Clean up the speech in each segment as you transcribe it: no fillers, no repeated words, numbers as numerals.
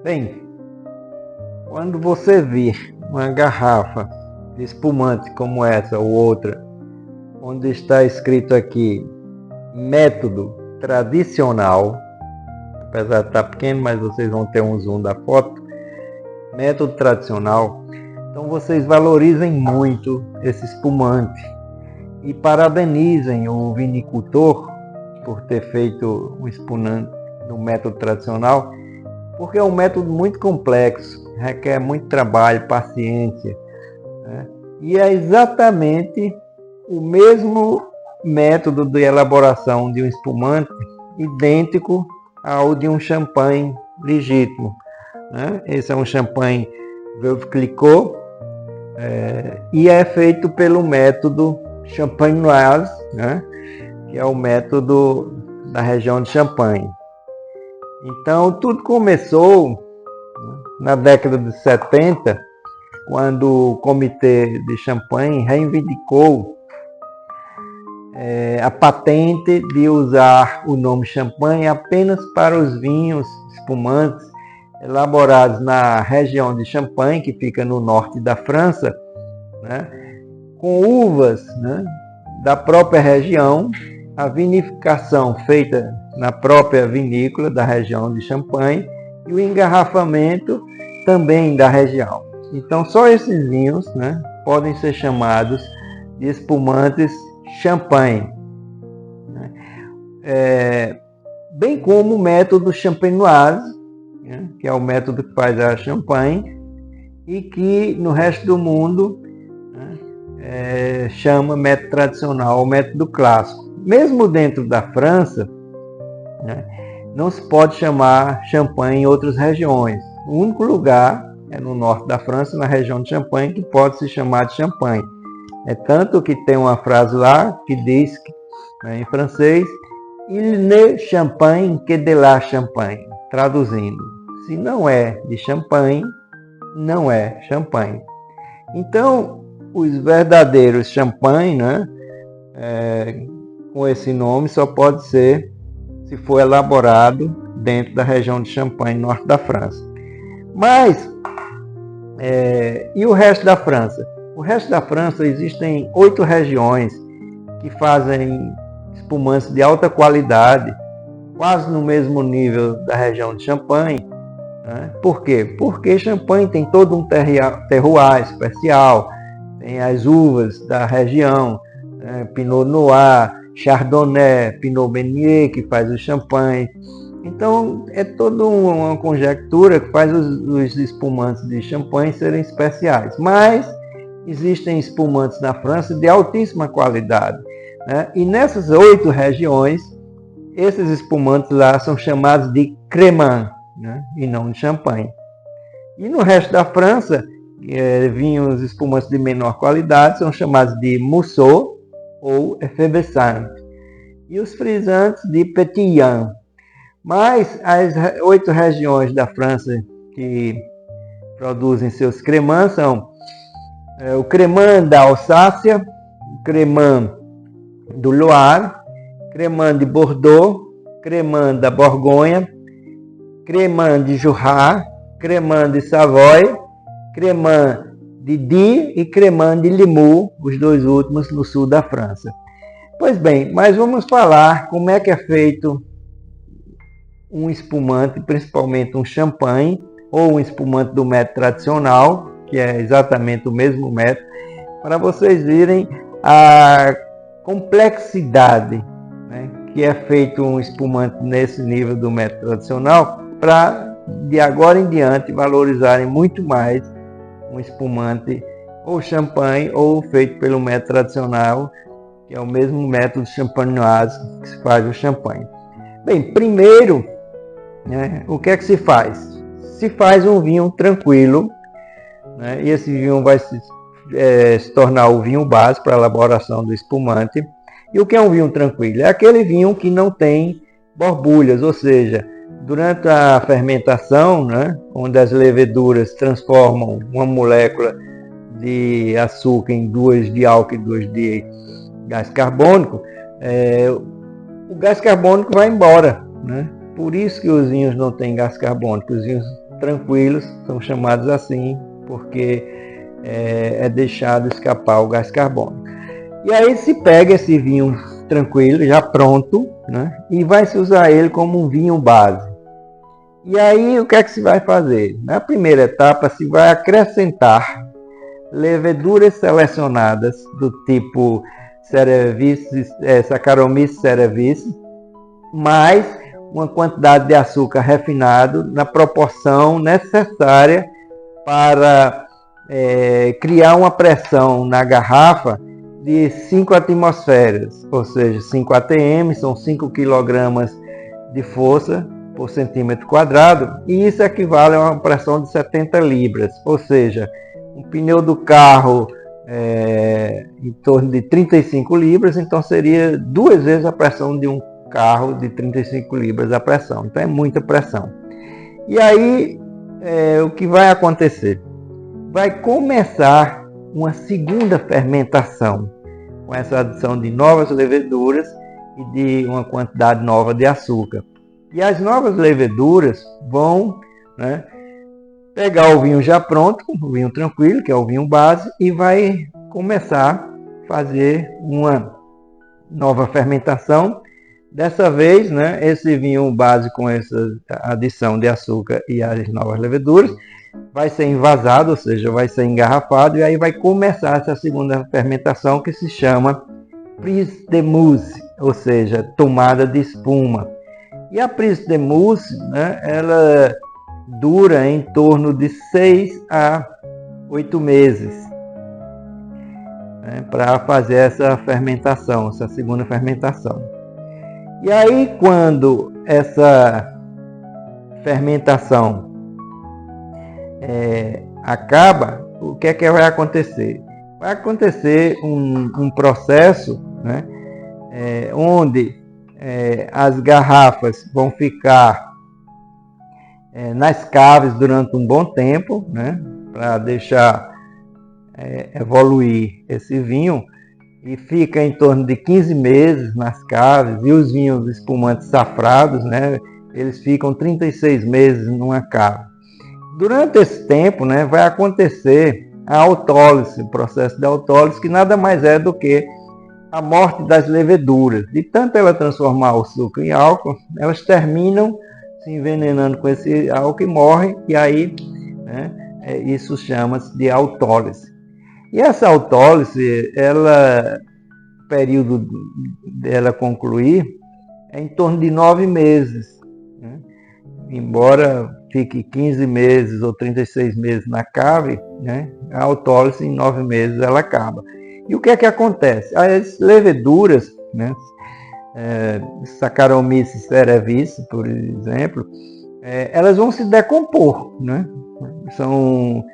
Bem, quando você vir uma garrafa de espumante como essa ou outra, onde está escrito aqui método tradicional, apesar de estar pequeno, mas vocês vão ter um zoom da foto, método tradicional, então vocês valorizem muito esse espumante e parabenizem o vinicultor por ter feito um espumante no método tradicional, porque é um método muito complexo, requer muito trabalho, paciência, né? E é exatamente o mesmo método de elaboração de um espumante idêntico ao de um champanhe legítimo, né? Esse é um champanhe Veuve Clicquot e é feito pelo método champenoise, né? Que é o método da região de Champagne. Então tudo começou na década de 70, quando o Comitê de Champagne reivindicou a patente de usar o nome Champagne apenas para os vinhos espumantes elaborados na região de Champagne, que fica no norte da França, né, com uvas, né, da própria região, a vinificação feita na própria vinícola da região de Champagne e o engarrafamento também da região. Então só esses vinhos, né, podem ser chamados de espumantes Champagne, bem como o método champenoise, né, que é o método que faz a Champagne e que no resto do mundo, né, chama método tradicional ou método clássico. Mesmo dentro da França, né, não se pode chamar Champagne em outras regiões. O único lugar é no norte da França, na região de Champagne, que pode se chamar de Champagne. É tanto que tem uma frase lá que diz, né, em francês, Il n'est champagne que de la Champagne. Traduzindo, se não é de Champagne, não é Champagne. Então, os verdadeiros Champagne, né, com esse nome, só pode ser se for elaborado dentro da região de Champagne, norte da França. Mas, e o resto da França? O resto da França existem 8 regiões que fazem espumantes de alta qualidade, quase no mesmo nível da região de Champagne. Né? Por quê? Porque Champagne tem todo um terroir especial, tem as uvas da região, Pinot Noir, Chardonnay, Pinot Meunier, que faz o champanhe. Então é toda uma conjectura que faz os espumantes de champanhe serem especiais. Mas existem espumantes na França de altíssima qualidade, né? E nessas 8 regiões, esses espumantes lá são chamados de crémant, né? E não de champanhe. E no resto da França, vinhos espumantes de menor qualidade são chamados de mousseux ou effervescent, e os frisantes de pétillant. Mas as 8 regiões da França que produzem seus crémants são o crémant da Alsácia, o crémant do Loire, crémant de Bordeaux, crémant da Borgonha, crémant de Jura, crémant de Savoie, crémant de Die e crémant de Limoux, os 2 últimos no sul da França. Pois bem, mas vamos falar como é que é feito um espumante, principalmente um champanhe, ou um espumante do método tradicional, que é exatamente o mesmo método, para vocês verem a complexidade, né, que é feito um espumante nesse nível do método tradicional, para de agora em diante valorizarem muito mais um espumante ou champanhe ou feito pelo método tradicional, que é o mesmo método champenoise que se faz o champanhe. Bem, primeiro, né, o que é que se faz? Se faz um vinho tranquilo, né, e esse vinho vai se tornar o vinho base para a elaboração do espumante. E o que é um vinho tranquilo? É aquele vinho que não tem borbulhas, ou seja, durante a fermentação, né, onde as leveduras transformam uma molécula de açúcar em 2 de álcool e 2 de gás carbônico, o gás carbônico vai embora, né? Por isso que os vinhos não têm gás carbônico. Os vinhos tranquilos, são chamados assim porque é deixado escapar o gás carbônico. E aí se pega esse vinho tranquilo, já pronto, né, e vai se usar ele como um vinho base. E aí o que é que se vai fazer? Na primeira etapa se vai acrescentar leveduras selecionadas do tipo Saccharomyces cerevisiae, mais uma quantidade de açúcar refinado na proporção necessária para criar uma pressão na garrafa de 5 atmosferas, ou seja, 5 atm, são 5 kg de força por centímetro quadrado, e isso equivale a uma pressão de 70 libras, ou seja, um pneu do carro em torno de 35 libras, então seria 2 vezes a pressão de um carro de 35 libras a pressão, então é muita pressão. E aí o que vai acontecer? Vai começar uma segunda fermentação, com essa adição de novas leveduras e de uma quantidade nova de açúcar. E as novas leveduras vão, né, pegar o vinho já pronto, o vinho tranquilo, que é o vinho base, e vai começar a fazer uma nova fermentação. Dessa vez, né, esse vinho base com essa adição de açúcar e as novas leveduras vai ser envasado, ou seja, vai ser engarrafado, e aí vai começar essa segunda fermentação que se chama prise de mousse, ou seja, tomada de espuma. E a prise de mousse, né, ela dura em torno de 6 a 8 meses, né, para fazer essa fermentação, essa segunda fermentação. E aí, quando essa fermentação acaba, o que é que vai acontecer? Vai acontecer um processo, né, onde as garrafas vão ficar nas caves durante um bom tempo, né, para deixar evoluir esse vinho, e fica em torno de 15 meses nas caves, e os vinhos espumantes safrados, né, eles ficam 36 meses numa cave. Durante esse tempo, né, vai acontecer a autólise, o processo de autólise, que nada mais é do que a morte das leveduras. De tanto ela transformar o suco em álcool, elas terminam se envenenando com esse álcool e morrem, e aí, né, isso chama-se de autólise. E essa autólise, o período dela concluir é em torno de 9 meses. Né? Embora fique 15 meses ou 36 meses na cave, né, a autólise em 9 meses ela acaba. E o que é que acontece? As leveduras, né, Saccharomyces cerevisiae, por exemplo, elas vão se decompor, né? São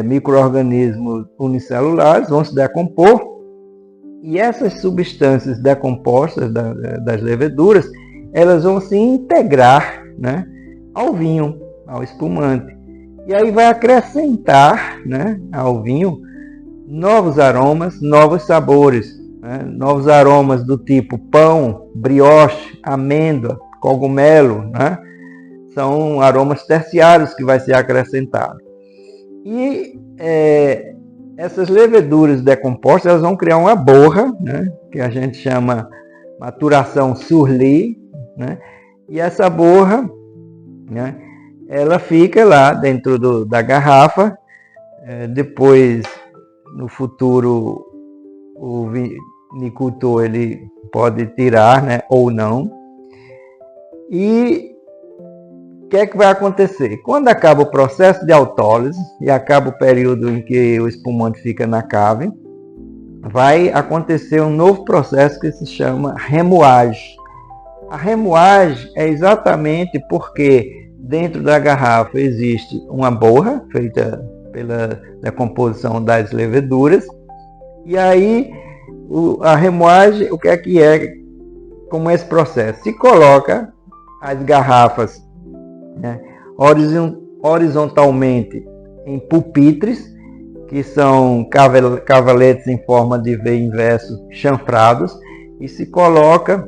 micro-organismos unicelulares, vão se decompor, e essas substâncias decompostas das leveduras, elas vão se integrar, né, ao vinho, ao espumante. E aí vai acrescentar, né, ao vinho novos aromas, novos sabores, né, novos aromas do tipo pão, brioche, amêndoa, cogumelo, né, são aromas terciários que vai ser acrescentado. E essas leveduras decompostas, elas vão criar uma borra, né, que a gente chama maturação Surly, né, e essa borra, né, ela fica lá dentro da garrafa. Depois, no futuro, o vinicultor ele pode tirar, né, ou não. E o que é que vai acontecer? Quando acaba o processo de autólise e acaba o período em que o espumante fica na cave, vai acontecer um novo processo que se chama remoagem. A remoagem é exatamente porque dentro da garrafa existe uma borra feita pela decomposição das leveduras, e aí a remoagem, o que é como esse processo? Se coloca as garrafas, né, horizontalmente em pupitres, que são cavaletes em forma de V inverso chanfrados, e se coloca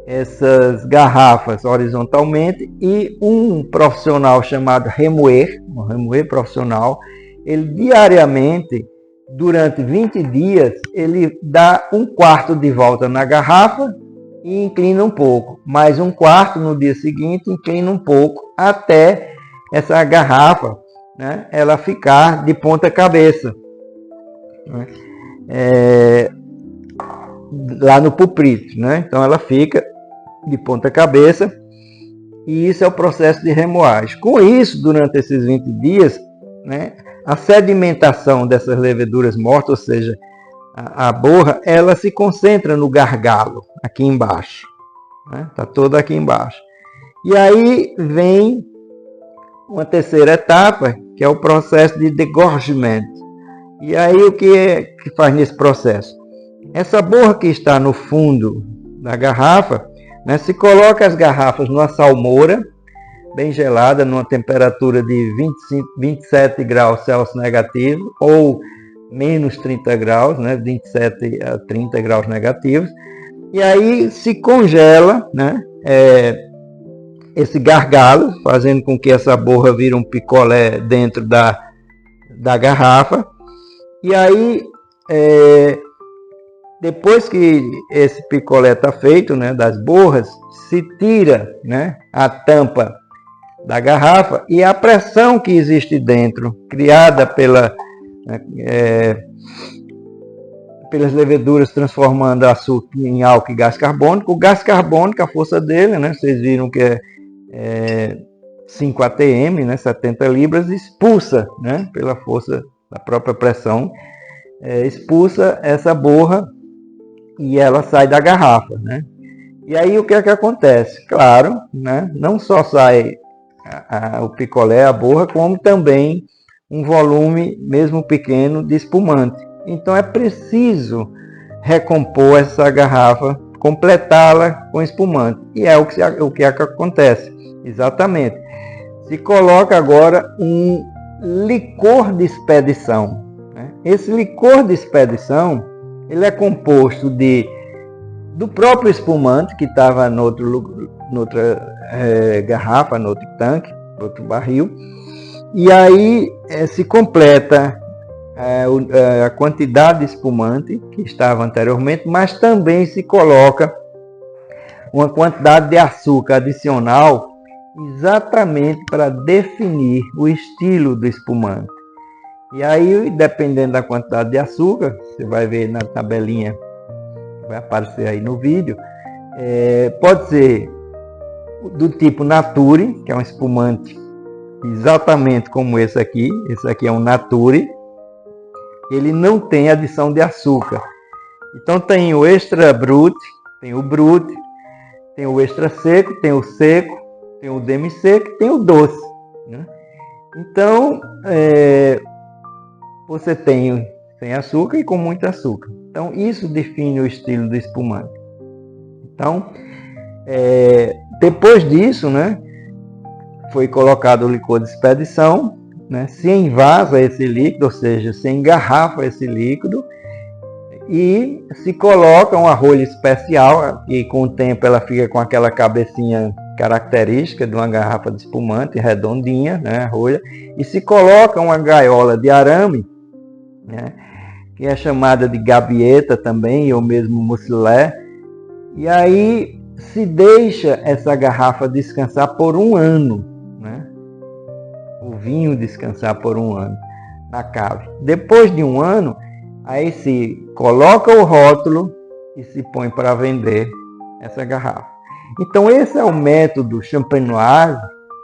essas garrafas horizontalmente, e um profissional chamado remoer, um remoer profissional, ele diariamente, durante 20 dias, ele dá um quarto de volta na garrafa e inclina um pouco, mais um quarto no dia seguinte, inclina um pouco, até essa garrafa, né, ela ficar de ponta cabeça, né, lá no puprito, né? Então ela fica de ponta cabeça, e isso é o processo de remoagem. Com isso, durante esses 20 dias, né, a sedimentação dessas leveduras mortas, ou seja, a borra, ela se concentra no gargalo, aqui embaixo, né? Tá toda aqui embaixo. E aí vem uma terceira etapa, que é o processo de degorgement. E aí o que faz nesse processo? Essa borra que está no fundo da garrafa, né, se coloca as garrafas numa salmoura bem gelada, numa temperatura de 27 graus Celsius negativo, ou menos 30 graus, né, 27 a 30 graus negativos, e aí se congela, né, esse gargalo, fazendo com que essa borra vire um picolé dentro da garrafa. E aí, depois que esse picolé está feito, né, das borras, se tira, né, a tampa da garrafa, e a pressão que existe dentro, criada pelas leveduras transformando açúcar em álcool e gás carbônico. O gás carbônico, a força dele, né, vocês viram que é 5 atm, né, 70 libras, expulsa, né, pela força da própria pressão, expulsa essa borra e ela sai da garrafa, né? E aí o que é que acontece? Claro, né, não só sai o picolé, a borra, como também um volume, mesmo pequeno, de espumante. Então é preciso recompor essa garrafa, completá-la com espumante. E é o que acontece. Exatamente. Se coloca agora um licor de expedição, né? Esse licor de expedição, ele é composto do próprio espumante que estava noutra garrafa, no outro tanque, no outro barril. E aí se completa a quantidade de espumante que estava anteriormente, mas também se coloca uma quantidade de açúcar adicional, exatamente para definir o estilo do espumante. E aí, dependendo da quantidade de açúcar, você vai ver na tabelinha, vai aparecer aí no vídeo, pode ser do tipo Nature, que é um espumante exatamente como esse aqui é um Nature, ele não tem adição de açúcar. Então tem o Extra Brut, tem o Brut, tem o Extra Seco, tem o Seco, tem o Demi-Seco, tem o Doce, né? Então, você tem sem açúcar e com muito açúcar. Então, isso define o estilo do espumante. Então, depois disso, né, foi colocado o licor de expedição, né, se envasa esse líquido, ou seja, se engarrafa esse líquido, e se coloca uma rolha especial, e com o tempo ela fica com aquela cabecinha característica de uma garrafa de espumante, redondinha, né, a rolha, e se coloca uma gaiola de arame, né, que é chamada de gabieta também, ou mesmo mucilé, e aí se deixa essa garrafa descansar por um ano, né, o vinho descansar por um ano na cave. Depois de um ano, aí se coloca o rótulo e se põe para vender essa garrafa. Então esse é o método champenoise,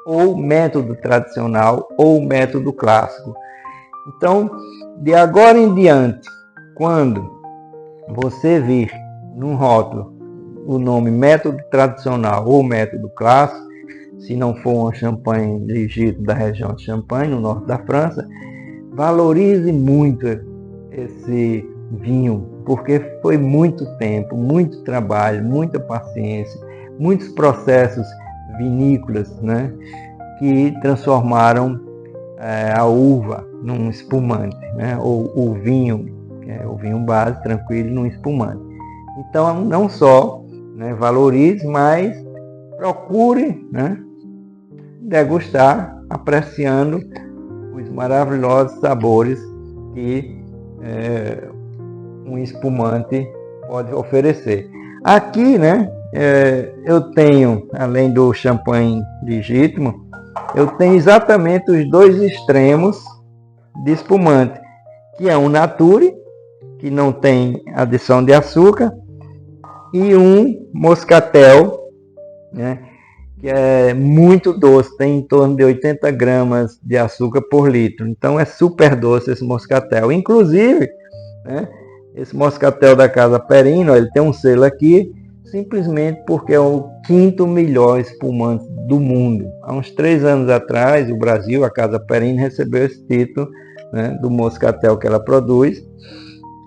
ou método tradicional, ou método clássico. Então, de agora em diante, quando você vir num rótulo o nome método tradicional ou método clássico, se não for uma champanhe legítimo da região de Champagne, no norte da França, valorize muito esse vinho, porque foi muito tempo, muito trabalho, muita paciência, muitos processos vinícolas, né, que transformaram a uva num espumante, né, ou o vinho base tranquilo num espumante. Então, não só né, valorize, mas procure, né, degustar, apreciando os maravilhosos sabores que um espumante pode oferecer. Aqui, né, eu tenho, além do champanhe legítimo, eu tenho exatamente os dois extremos de espumante, que é um Nature, que não tem adição de açúcar, e um Moscatel, né, que é muito doce, tem em torno de 80 gramas de açúcar por litro. Então é super doce esse Moscatel. Inclusive, né, esse Moscatel da Casa Perino, ele tem um selo aqui, simplesmente porque é o 5º melhor espumante do mundo. Há uns 3 anos atrás, o Brasil, a Casa Perino, recebeu esse título, né, do Moscatel que ela produz,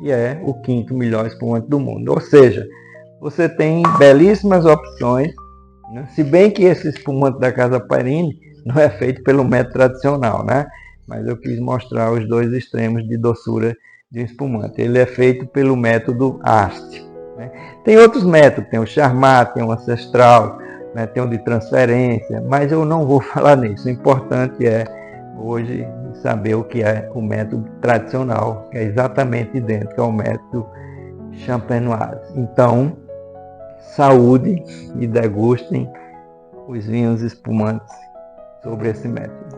que é o 5º melhor espumante do mundo. Ou seja, você tem belíssimas opções, né? Se bem que esse espumante da Casa Perino não é feito pelo método tradicional, né? Mas eu quis mostrar os dois extremos de doçura de um espumante. Ele é feito pelo método Ast, né? Tem outros métodos, tem o Charmat, tem o Ancestral, né? Tem o de transferência, mas eu não vou falar nisso. O importante é hoje saber o que é o método tradicional, que é exatamente idêntico ao método champenoise. Então, saúde e degustem os vinhos espumantes sobre esse método.